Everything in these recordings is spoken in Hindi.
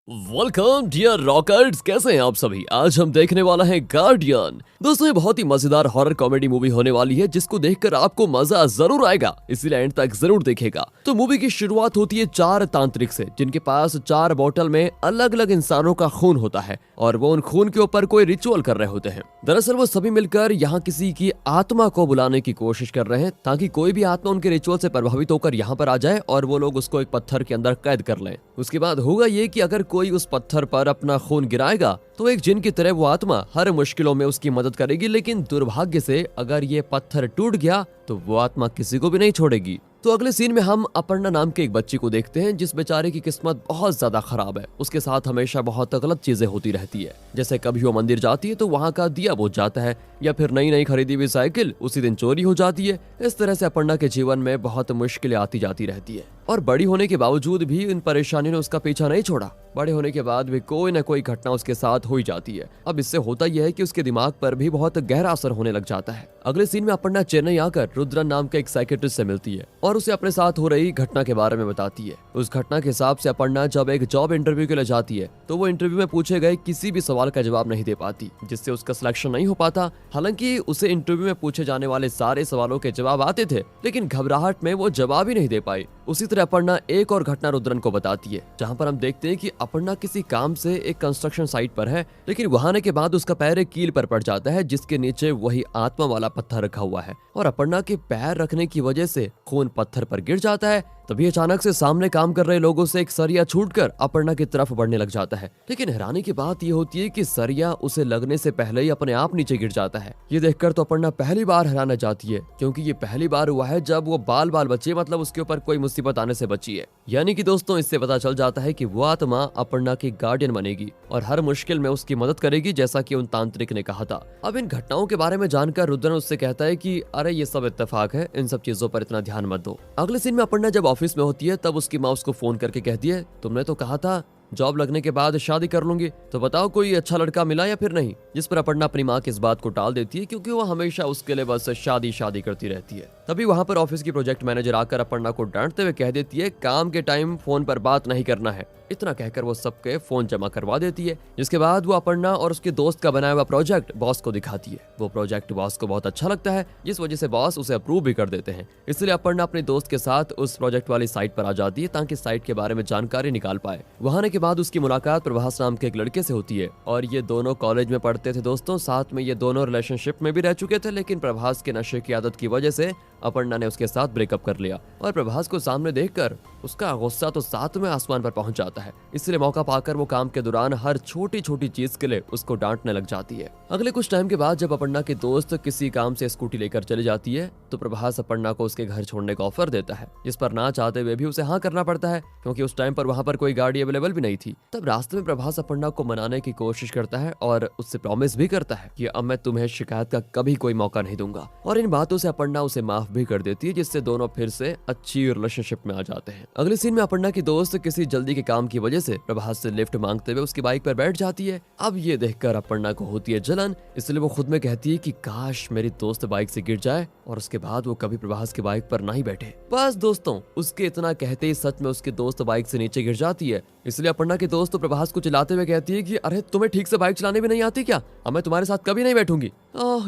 वेलकम डियर रॉकर्स, कैसे हैं आप सभी। आज हम देखने वाला है गार्डियन। दोस्तों ये बहुत ही मजेदार हॉरर कॉमेडी मूवी होने वाली है जिसको देखकर आपको मजा जरूर आएगा, इसलिए एंड तक जरूर देखेगा। तो मूवी की शुरुआत होती है 4 तांत्रिक से जिनके पास 4 बोतल में अलग अलग इंसानों का खून होता है और वो उन खून के ऊपर कोई रिचुअल कर रहे होते हैं। दरअसल वो सभी मिलकर यहाँ किसी की आत्मा को बुलाने की कोशिश कर रहे हैं ताकि कोई भी आत्मा उनके रिचुअल से प्रभावित होकर यहाँ पर आ जाए और वो लोग उसको एक पत्थर के अंदर कैद कर लें। उसके बाद होगा ये कि अगर कोई उस पत्थर पर अपना खून गिराएगा तो एक जिन की तरह वो आत्मा हर मुश्किलों में उसकी मदद करेगी, लेकिन दुर्भाग्य से अगर ये पत्थर टूट गया तो वो आत्मा किसी को भी नहीं छोड़ेगी। तो अगले सीन में हम अपर्णा नाम के एक बच्ची को देखते हैं जिस बेचारे की किस्मत बहुत ज्यादा खराब है। उसके साथ हमेशा बहुत गलत चीजें होती रहती है, जैसे कभी वो मंदिर जाती है तो वहाँ का दिया बुझ जाता है या फिर नई नई खरीदी हुई साइकिल उसी दिन चोरी हो जाती है। इस तरह से अपर्णा के जीवन में बहुत मुश्किलें आती जाती रहती है और बड़ी होने के बावजूद भी इन परेशानियों ने उसका पीछा नहीं छोड़ा। बड़े होने के बाद भी कोई न कोई घटना उसके साथ हो ही जाती है। अब इससे होता यह है कि उसके दिमाग पर भी बहुत गहरा असर होने लग जाता है। अगले सीन में अपर्णा चेन्नई आकर रुद्रन नाम के एक साइकेट्रिस्ट से मिलती है और उसे अपने साथ हो रही घटना के बारे में बताती है। उस घटना के हिसाब से अपर्णा जब एक जॉब इंटरव्यू के लिए जाती है तो वो इंटरव्यू में पूछे गए किसी भी सवाल का जवाब नहीं दे पाती, जिससे उसका सिलेक्शन नहीं हो पाता। हालांकि उसे इंटरव्यू में पूछे जाने वाले सारे सवालों के जवाब आते थे, लेकिन घबराहट में वो जवाब ही नहीं दे पाई। उसी तरह अपर्णा एक और घटना रुद्रन को बताती है जहाँ पर हम देखते हैं कि अपर्णा किसी काम से एक कंस्ट्रक्शन साइट पर है, लेकिन वहां आने के बाद उसका पैर एक कील पर पड़ जाता है जिसके नीचे वही आत्मा वाला पत्थर रखा हुआ है और अपर्णा के पैर रखने की वजह से खून पत्थर पर गिर जाता है। तभी अचानक से सामने काम कर रहे लोगों से एक सरिया छूटकर अपर्णा की तरफ बढ़ने लग जाता है, लेकिन हैरानी की बात यह होती है कि सरिया उसे लगने से पहले ही अपने आप नीचे गिर जाता है। ये देखकर तो अपर्णा पहली बार हैरान जाती है, क्योंकि ये पहली बार हुआ है जब वो बाल बची, मतलब उसके ऊपर कोई मुसीबत आने से बची है। यानी कि दोस्तों इससे पता चल जाता है कि वो आत्मा अपर्णा की गार्डियन बनेगी और हर मुश्किल में उसकी मदद करेगी, जैसा कि उन तांत्रिक ने कहा था। अब इन घटनाओं के बारे में जानकर रुद्रन उससे कहता है कि अरे ये सब इत्तेफाक है, इन सब चीजों पर इतना ध्यान मत दो। अगले सीन में अपर्णा जब ऑफिस में होती है तब उसकी माँ उसको फोन करके कहती है तुमने तो कहा था जॉब लगने के बाद शादी कर लूंगी, तो बताओ कोई अच्छा लड़का मिला या फिर नहीं। जिस पर अपर्णा अपनी माँ की इस बात को टाल देती है क्योंकि वो हमेशा उसके लिए बस शादी शादी करती रहती है। तभी वहाँ पर ऑफिस की प्रोजेक्ट मैनेजर आकर अपर्णा को डांटते हुए कह देती है काम के टाइम फोन पर बात नहीं करना है। इतना कहकर वो सबके फोन जमा करवा देती है, जिसके बाद वो अपर्णा और उसके दोस्त का बनाया हुआ प्रोजेक्ट बॉस को दिखाती है। वो प्रोजेक्ट बॉस को बहुत अच्छा लगता है, जिस वजह से बॉस उसे अप्रूव भी कर देते हैं। इसलिए अपर्णा अपने दोस्त के साथ उस प्रोजेक्ट वाली साइट पर आ जाती है ताकि साइट के बारे में जानकारी निकाल पाए। वहां आने के बाद उसकी मुलाकात प्रभास नाम के एक लड़के से होती है और ये दोनों कॉलेज में पढ़ते थे दोस्तों, साथ में ये दोनों रिलेशनशिप में भी रह चुके थे, लेकिन प्रभास के नशे की आदत की वजह से अपर्णा ने उसके साथ ब्रेकअप कर लिया और प्रभास को सामने देखकर उसका गुस्सा तो 7वें आसमान पर पहुंच जाता है। इसलिए मौका पाकर वो काम के दौरान हर छोटी छोटी चीज के लिए उसको डांटने लग जाती है। अगले कुछ टाइम के बाद जब अपर्णा की दोस्त किसी काम से स्कूटी लेकर चली जाती है तो प्रभास अपर्णा को उसके घर छोड़ने का ऑफर देता है, जिस पर ना चाहते हुए भी उसे हाँ करना पड़ता है क्योंकि उस टाइम पर वहाँ पर कोई गाड़ी अवेलेबल भी नहीं थी। तब रास्ते में प्रभास अपर्णा को मनाने की कोशिश करता है और उससे प्रॉमिस भी करता है कि अब मैं तुम्हें शिकायत का कभी कोई मौका नहीं दूंगा, और इन बातों से अपर्णा उसे माफ भी कर देती है, जिससे दोनों फिर से अच्छी रिलेशनशिप में आ जाते हैं। अगले सीन में अपर्णा की दोस्त किसी जल्दी के काम की वजह से प्रभास से लिफ्ट मांगते हुए उसकी बाइक पर बैठ जाती है। अब ये देखकर अपर्णा को होती है जलन, इसलिए वो खुद में कहती है कि काश मेरी दोस्त बाइक से गिर जाए और उसके बाद वो कभी प्रभास की बाइक पर ना ही बैठे। बस दोस्तों उसके इतना कहते ही सच में उसकी दोस्त बाइक से नीचे गिर जाती है। इसलिए अपर्णा की दोस्त प्रभास को चिल्लाते हुए कहती है कि अरे तुम्हें ठीक से बाइक चलाने भी नहीं आती क्या, अब मैं तुम्हारे साथ कभी नहीं बैठूंगी।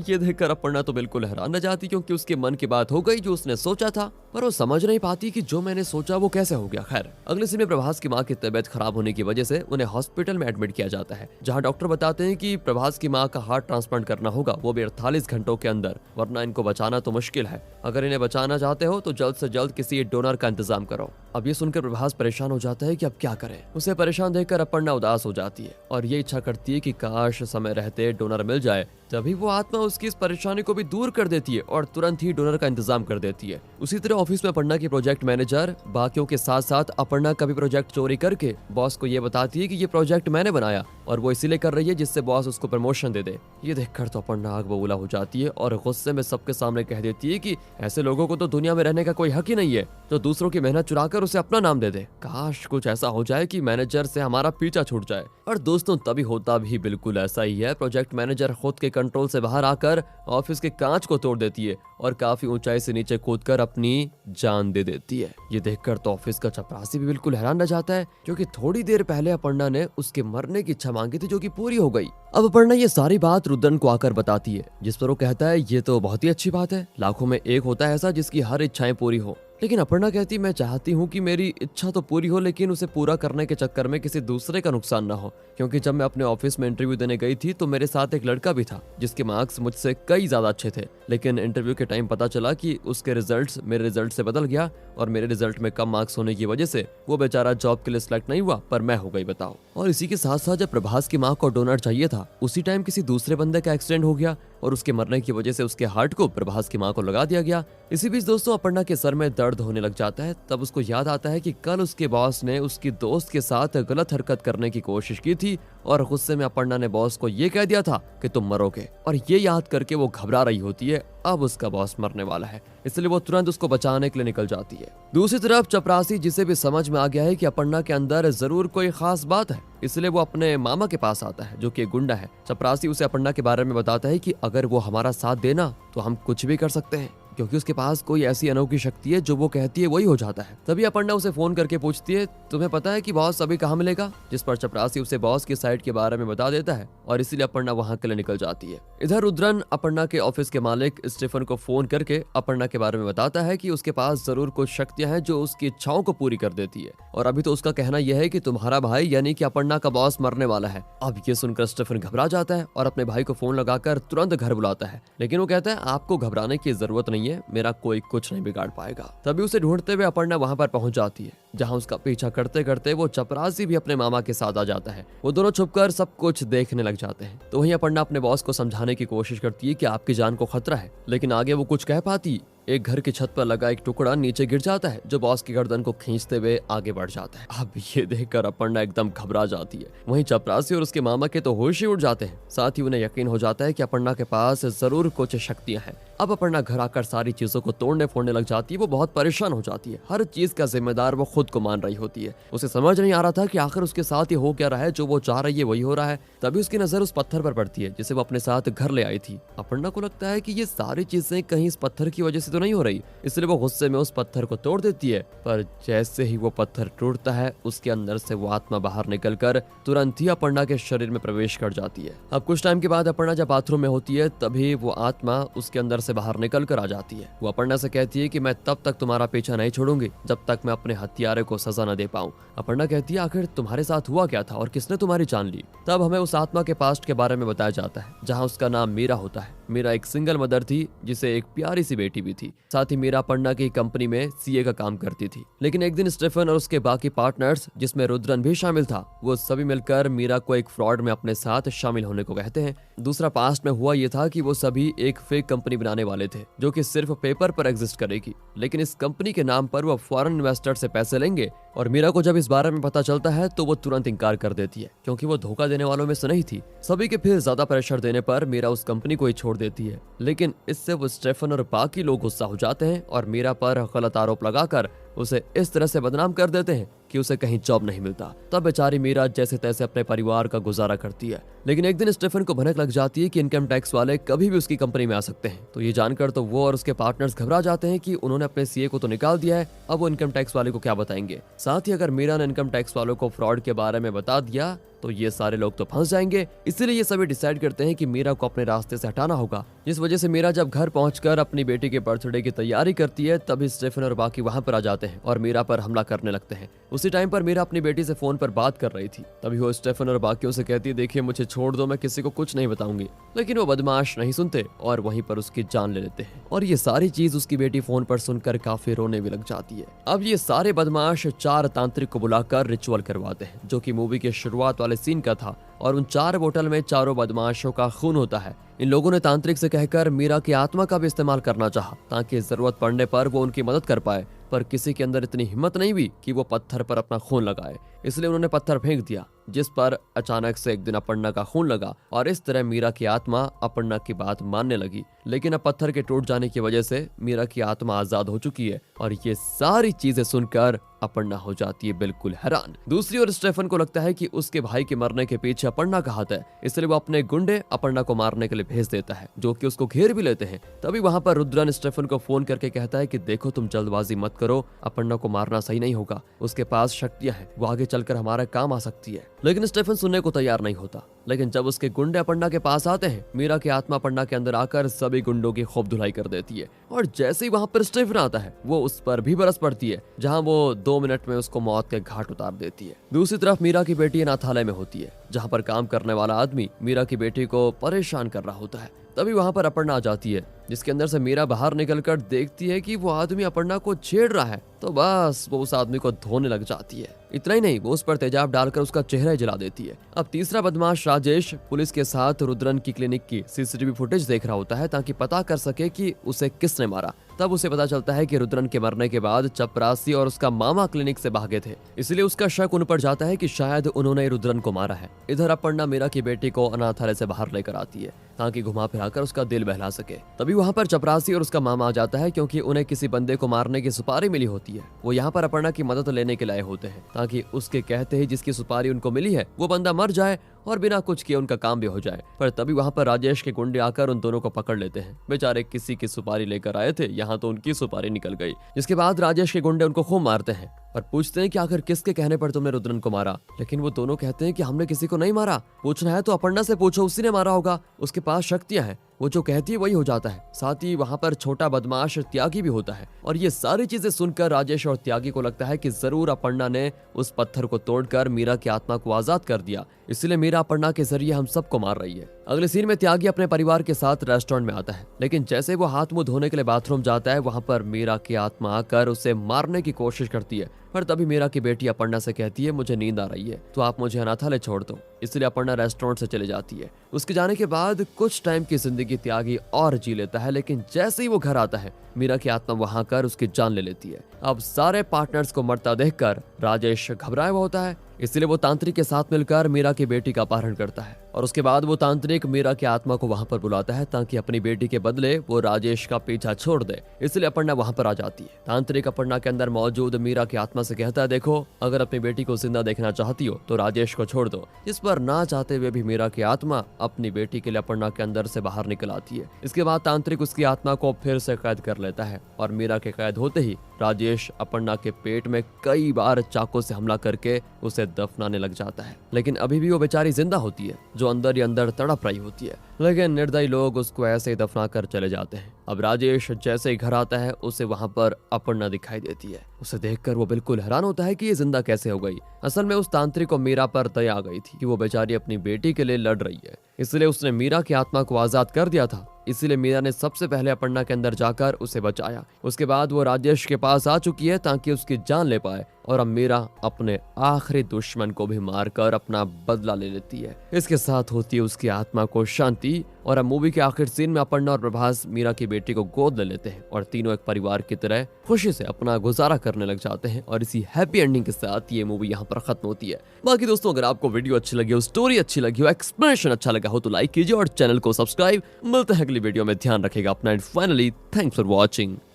ये देखकर अपर्णा तो बिल्कुल हैरान न जाती, क्योंकि उसके मन की बात हो गई जो उसने सोचा था, पर वो समझ नहीं पाती कि जो मैंने सोचा वो कैसे हो गया। खैर अगले सीन में प्रभास की माँ की तबीयत खराब होने की वजह से उन्हें हॉस्पिटल में एडमिट किया जाता है, जहाँ डॉक्टर बताते हैं कि प्रभास की माँ का हार्ट ट्रांसप्लांट करना होगा, वो भी 48 घंटों के अंदर, वरना इनको बचाना तो मुश्किल है। अगर इन्हें बचाना चाहते हो तो जल्द से जल्द किसी डोनर का इंतजाम करो। अब ये सुनकर प्रभास परेशान हो जाता है कि अब क्या करे। उसे परेशान देखकर अपर्णा उदास हो जाती है और ये इच्छा करती है कि काश समय रहते डोनर मिल जाए। तभी वो आत्मा उसकी इस परेशानी को भी दूर कर देती है और तुरंत ही डोनर का इंतजाम कर देती है। उसी तरह ऑफिस में अपर्णा की प्रोजेक्ट मैनेजर बाकियों के साथ साथ अपर्णा का भी प्रोजेक्ट चोरी करके बॉस को ये बताती है कि ये प्रोजेक्ट मैंने बनाया और वो इसीलिए कर रही है जिससे बॉस उसको प्रमोशन दे दे। ये देखकर तो अपर्णा आग बबूला हो जाती है और गुस्से में सबके सामने कह देती है कि ऐसे लोगों को तो दुनिया में रहने का कोई हक ही नहीं है जो दूसरों की मेहनत चुराकर उसे अपना नाम दे दे। काश कुछ ऐसा हो जाए कि मैनेजर से हमारा पीछा छूट जाए। और दोस्तों तभी होता भी बिल्कुल ऐसा ही है। प्रोजेक्ट मैनेजर खुद के कंट्रोल से बाहर आकर ऑफिस के कांच को तोड़ देती है और काफी ऊंचाई से नीचे कूदकर अपनी जान दे देती है। ये देखकर तो ऑफिस का चपरासी भी बिल्कुल हैरान रह जाता है, क्योंकि थोड़ी देर पहले अपर्णा ने उसके मरने की इच्छा मांगी थी, जो कि पूरी हो गई। अब अपर्णा ये सारी बात रुद्रन को आकर बताती है, जिस पर वो कहता है ये तो बहुत ही अच्छी बात है, लाखों में एक होता है ऐसा जिसकी हर इच्छाएं पूरी हो। लेकिन अपर्णा कहती मैं चाहती हूँ कि मेरी इच्छा तो पूरी हो, लेकिन उसे पूरा करने के चक्कर में किसी दूसरे का नुकसान ना हो। क्योंकि जब मैं अपने ऑफिस में इंटरव्यू देने गई थी तो मेरे साथ एक लड़का भी था जिसके मार्क्स मुझसे कई ज्यादा अच्छे थे, लेकिन इंटरव्यू के टाइम पता चला कि उसके रिजल्ट्स मेरे रिजल्ट से बदल गया और मेरे रिजल्ट में कम मार्क्स होने की वजह से वो बेचारा जॉब के लिए सिलेक्ट नहीं हुआ, पर मैं हो गई, बताओ। और इसी के साथ साथ जब प्रभास की माँ को डोनर चाहिए था, उसी टाइम किसी दूसरे बंदे का एक्सीडेंट हो गया और उसके मरने की वजह से उसके हार्ट को प्रभास की माँ को लगा दिया गया। इसी बीच दोस्तों अपर्णा के सर में दर्द होने लग जाता है। तब उसको याद आता है कि कल उसके बॉस ने उसकी दोस्त के साथ गलत हरकत करने की कोशिश की थी और गुस्से में अपर्णा ने बॉस को ये कह दिया था कि तुम मरोगे। और ये याद करके वो घबरा रही होती है, अब उसका बॉस मरने वाला है, इसलिए वो तुरंत उसको बचाने के लिए निकल जाती है। दूसरी तरफ चपरासी, जिसे भी समझ में आ गया है कि अपर्णा के अंदर जरूर कोई खास बात है, इसलिए वो अपने मामा के पास आता है, जो कि एक गुंडा है। चपरासी उसे अपर्णा के बारे में बताता है कि अगर वो हमारा साथ देना तो हम कुछ भी कर सकते हैं, क्योंकि उसके पास कोई ऐसी अनोखी शक्ति है जो वो कहती है वही हो जाता है। तभी अपर्णा उसे फोन करके पूछती है तुम्हें पता है कि बॉस अभी कहाँ मिलेगा, जिस पर चपरासी उसे बॉस की साइड के बारे में बता देता है और इसीलिए अपर्णा वहां के लिए निकल जाती है। इधर रुद्रन अपर्णा के ऑफिस के मालिक स्टीफन को फोन करके अपर्णा के बारे में बताता है कि उसके पास जरूर कुछ शक्तियां हैं जो उसकी इच्छाओं को पूरी कर देती है, और अभी तो उसका कहना यह है कि तुम्हारा भाई यानी कि अपर्णा का बॉस मरने वाला है। अब ये सुनकर स्टीफन घबरा जाता है और अपने भाई को फोन लगाकर तुरंत घर बुलाता है, लेकिन वो कहता है आपको घबराने की जरूरत नहीं है, मेरा कोई कुछ नहीं बिगाड़ पाएगा। तभी उसे ढूंढते हुए अपर्णा वहां पर पहुंच जाती है, जहां उसका पीछा करते करते वो चपरासी भी अपने मामा के साथ आ जाता है। वो दोनों छुपकर सब कुछ देखने लग जाते हैं। तो वहीं अपर्णा अपने बॉस को समझाने की कोशिश करती है कि आपकी जान को खतरा है, लेकिन आगे वो कुछ कह पाती, एक घर की छत पर लगा एक टुकड़ा नीचे गिर जाता है, जो बॉस की गर्दन को खींचते हुए आगे बढ़ जाता है। अब ये देखकर अपर्णा एकदम घबरा जाती है। वहीं चपरासी और उसके मामा के तो होश ही उड़ जाते हैं, साथ ही उन्हें यकीन हो जाता है कि अपर्णा के पास जरूर कुछ शक्तियां हैं। अब अपर्णा घर आकर सारी चीजों को तोड़ने फोड़ने लग जाती है। वो बहुत परेशान हो जाती है, हर चीज का जिम्मेदार वो खुद को मान रही होती है। उसे समझ नहीं आ रहा था कि आखिर उसके साथ ये हो क्या रहा है, जो वो चाह रही है वही हो रहा है। तभी उसकी नजर उस पत्थर पर पड़ती है जिसे वो अपने साथ घर ले आई थी। अपर्णा को लगता है कि ये सारी चीजें कहीं इस पत्थर की वजह से तो नहीं हो रही, इसलिए वो गुस्से में उस पत्थर को तोड़ देती है। पर जैसे ही वो पत्थर टूटता है, उसके अंदर से वो आत्मा बाहर निकलकर तुरंत ही अपर्णा के शरीर में प्रवेश कर जाती है। अब कुछ टाइम के बाद अपर्णा जब बाथरूम में होती है, तभी वो आत्मा उसके अंदर से बाहर निकल कर आ जाती है। वो अपर्णा से कहती है कि मैं तब तक तुम्हारा पीछा नहीं छोड़ूंगी जब तक मैं अपने हत्यारे को सजा न दे पाऊं। अपर्णा कहती है आखिर तुम्हारे साथ हुआ क्या था और किसने तुम्हारी जान ली। तब हमें उस आत्मा के पास्ट के बारे में बताया जाता है, जहाँ उसका नाम मीरा होता है। मीरा एक सिंगल मदर थी जिसे एक प्यारी सी बेटी भी थी। साथ ही मीरा अपर्णा की कंपनी में सीए का काम करती थी। लेकिन एक दिन स्टीफन और उसके बाकी पार्टनर्स, जिसमें रुद्रन भी शामिल था, वो सभी मिलकर मीरा को एक फ्रॉड में अपने साथ शामिल होने को कहते हैं। दूसरा पास्ट में हुआ ये था कि वो सभी एक फेक कंपनी बनाने वाले थे, जो कि सिर्फ पेपर पर एग्जिस्ट करेगी, लेकिन इस कंपनी के नाम पर वो फॉरेन इन्वेस्टर से पैसे लेंगे। और मीरा को जब इस बारे में पता चलता है तो वो तुरंत इनकार कर देती है, क्योंकि वो धोखा देने वालों में से नहीं थी। सभी के फिर ज्यादा प्रेशर देने पर मीरा उस कंपनी को ही छोड़ देती है, लेकिन इससे वो स्टीफन और बाकी लोग गुस्सा हो जाते हैं और मीरा पर गलत आरोप लगाकर उसे इस तरह से बदनाम कर देते हैं कि उसे कहीं जॉब नहीं मिलता। तब बेचारी मीरा जैसे तैसे अपने परिवार का गुजारा करती है। लेकिन एक दिन स्टीफन को भनक लग जाती है कि इनकम टैक्स वाले कभी भी उसकी कंपनी में आ सकते हैं। तो ये जानकर तो वो और उसके पार्टनर्स घबरा जाते हैं कि उन्होंने अपने सीए को तो निकाल दिया है, अब वो इनकम टैक्स वाले को क्या बताएंगे। साथ ही अगर मीरा ने इनकम टैक्स वालों को फ्रॉड के बारे में बता दिया तो ये सारे लोग तो फंस जाएंगे। इसीलिए ये सभी डिसाइड करते हैं कि मीरा को अपने रास्ते से हटाना होगा। जिस वजह से मीरा जब घर पहुंचकर अपनी बेटी के बर्थडे की तैयारी करती है, तभी स्टीफन और बाकी वहां पर आ जाते हैं और मीरा पर हमला करने लगते हैं। उसी टाइम पर मीरा अपनी बेटी से फोन पर बात कर रही थी। तभी वो स्टीफन और बाकियों से कहती है देखिए मुझे छोड़ दो, मैं किसी को कुछ नहीं बताऊंगी। लेकिन वो बदमाश नहीं सुनते और वहीं पर उसकी जान ले लेते हैं। और ये सारी चीज उसकी बेटी फोन पर सुनकर काफी रोने भी लग जाती है। अब ये सारे बदमाश 4 तांत्रिक को बुलाकर रिचुअल करवाते हैं, जो कि मूवी के शुरुआत वाले सीन का था, और उन 4 बोतल में चारों बदमाशों का खून होता है। इन लोगों ने तांत्रिक से कहकर मीरा की आत्मा का भी इस्तेमाल करना चाहा, ताकि जरूरत पड़ने पर वो उनकी मदद कर पाए। पर किसी के अंदर इतनी हिम्मत नहीं हुई कि वो पत्थर पर अपना खून लगाए, इसलिए उन्होंने पत्थर फेंक दिया, जिस पर अचानक से एक दिन अपर्णा का खून लगा और इस तरह मीरा की आत्मा अपर्णा की बात मानने लगी। लेकिन अब पत्थर के टूट जाने की वजह से मीरा की आत्मा आजाद हो चुकी है और ये सारी चीजें सुनकर अपर्णा हो जाती है बिल्कुल हैरान। दूसरी ओर स्टेफन को लगता है कि उसके भाई के मरने के पीछे अपर्णा का हाथ है, इसलिए वो अपने गुंडे अपर्णा को मारने के लिए भेज देता है, जो कि उसको घेर भी लेते हैं। तभी वहां पर रुद्रन स्टेफन को फोन करके कहता है कि देखो तुम जल्दबाजी मत करो, अपर्णा को मारना सही नहीं होगा, उसके पास शक्तियां हैं, वो आगे चलकर हमारा काम आ सकती है। लेकिन स्टेफन सुनने को तैयार नहीं होता। लेकिन जब उसके गुंडे अपर्णा के पास आते हैं, मीरा की आत्मा अपर्णा के अंदर आकर सभी गुंडों की खूब धुलाई कर देती है और जैसे ही वहां पर स्टेफन आता है वो उस पर भी बरस पड़ती है, जहां वो 2 मिनट में उसको मौत के घाट उतार देती है। दूसरी तरफ मीरा की बेटी अनाथालय में होती है, जहां पर काम करने वाला आदमी मीरा की बेटी को परेशान कर रहा होता है। तभी वहां पर अपर्णा आ जाती है, जिसके अंदर से मीरा बाहर निकलकर देखती है कि वो आदमी अपर्णा को छेड़ रहा है, तो बस वो उस आदमी को धोने लग जाती है। इतना ही नहीं, वो उस पर तेजाब डालकर उसका चेहरा जला देती है। अब तीसरा बदमाश राजेश पुलिस के साथ रुद्रन की क्लिनिक की सीसीटीवी फुटेज देख रहा होता है ताकि पता कर सके कि उसे किसने मारा। तब उसे पता चलता है कि रुद्रन के मरने के बाद चपरासी और उसका मामा क्लिनिक से भागे थे, इसलिए उसका शक उन पर जाता है कि शायद उन्होंने रुद्रन को मारा है। इधर अपर्णा मीरा की बेटी को अनाथालय से बाहर लेकर आती है ताकि घुमा फिराकर उसका दिल बहला सके। तभी वहां पर चपरासी और उसका मामा आ जाता है, क्योंकि उन्हें किसी बंदे को मारने की सुपारी मिली होती है। वो यहाँ पर अपर्णा की मदद लेने के लाए होते हैं ताकि उसके कहते ही जिसकी सुपारी उनको मिली है वो बंदा मर जाए और बिना कुछ किए उनका काम भी हो जाए। पर तभी वहां पर राजेश के गुंडे आकर उन दोनों को पकड़ लेते हैं। बेचारे किसी की सुपारी लेकर आए थे, यहाँ तो उनकी सुपारी निकल गई। जिसके बाद राजेश के गुंडे उनको खूब मारते हैं और पूछते हैं कि आखिर किसके कहने पर तुमने रुद्रन को मारा। लेकिन वो दोनों कहते हैं कि हमने किसी को नहीं मारा, पूछना है तो अपर्णा से पूछो, उसी ने मारा होगा, उसके पास शक्तियां हैं, वो जो कहती है वही हो जाता है। साथ ही वहां पर छोटा बदमाश त्यागी भी होता है। और ये सारी चीजें सुनकर राजेश और त्यागी को लगता है कि जरूर अपर्णा ने उस पत्थर को तोड़कर मीरा की आत्मा को आजाद कर दिया, इसलिए मीरा अपर्णा के जरिए हम सबको मार रही है। अगले सीन में त्यागी अपने परिवार के साथ रेस्टोरेंट में आता है, लेकिन जैसे वो हाथ मुंह धोने के लिए बाथरूम जाता है, वहां पर मीरा की आत्मा आकर उसे मारने की कोशिश करती है। पर तभी मीरा की बेटी अपर्णा से कहती है मुझे नींद आ रही है, तो आप मुझे अनाथालय छोड़ दो। इसलिए अपर्णा रेस्टोरेंट से चले जाती है। उसके जाने के बाद कुछ टाइम की जिंदगी त्यागी और जी लेता है, लेकिन जैसे ही वो घर आता है मीरा की आत्मा वहां कर उसकी जान ले लेती है। अब सारे पार्टनर्स को मरता देखकर राजेश घबराया हुआ होता है, इसलिए वो तांत्रिक के साथ मिलकर मीरा की बेटी का अपहरण करता है और उसके बाद वो तांत्रिक मीरा की आत्मा को वहां पर बुलाता है ताकि अपनी बेटी के बदले वो राजेश का पीछा छोड़ दे। इसलिए अपर्णा वहां पर आ जाती है। तांत्रिक अपर्णा के अंदर मौजूद मीरा की आत्मा से कहता है देखो, अगर अपनी बेटी को जिंदा देखना चाहती हो तो राजेश को छोड़ दो। इस पर ना चाहते हुए भी मीरा की आत्मा अपनी बेटी के लिए अपर्णा के अंदर से बाहर निकल आती है। इसके बाद तांत्रिक उसकी आत्मा को फिर से कैद कर लेता है और मीरा के कैद होते ही राजेश अपर्णा के पेट में कई बार चाकू से हमला करके उसे दफनाने लग जाता है। लेकिन अभी भी वो बेचारी जिंदा होती है, जो अंदर ही अंदर तड़प रही होती है। लेकिन निर्दयी लोग उसको ऐसे ही दफना कर चले जाते हैं। अब राजेश जैसे ही घर आता है उसे वहां पर अपर्णा दिखाई देती है। उसे देखकर वो बिल्कुल हैरान होता है कि ये जिंदा कैसे हो गई। असल में उस तांत्रिक को मीरा पर दया आ गई थी कि वो बेचारी अपनी बेटी के लिए लड़ रही है, इसलिए उसने मीरा की आत्मा को आजाद कर दिया था। इसीलिए मीरा ने सबसे पहले अपर्णा के अंदर जाकर उसे बचाया। उसके बाद वो राजेश के पास आ चुकी है ताकि उसकी जान ले पाए और अब मीरा अपने आखिरी दुश्मन को भी मारकर अपना बदला ले लेती है। इसके साथ होती है उसकी आत्मा को शांति। और अब मूवी के आखिर सीन में अपर्णा और प्रभास मीरा की बेटी को गोद ले लेते हैं और तीनों एक परिवार की तरह खुशी से अपना गुजारा करने लग जाते हैं। और इसी हैप्पी एंडिंग के साथ ये मूवी यहाँ पर खत्म होती है। बाकी दोस्तों, अगर आपको वीडियो अच्छी लगी हो, स्टोरी अच्छी लगी हो, एक्सप्लेनेशन अच्छा लगा हो तो लाइक कीजिए और चैनल को सब्सक्राइब। मिलते हैं अगली वीडियो में, ध्यान रखेगा अपना and finally thanks for watching.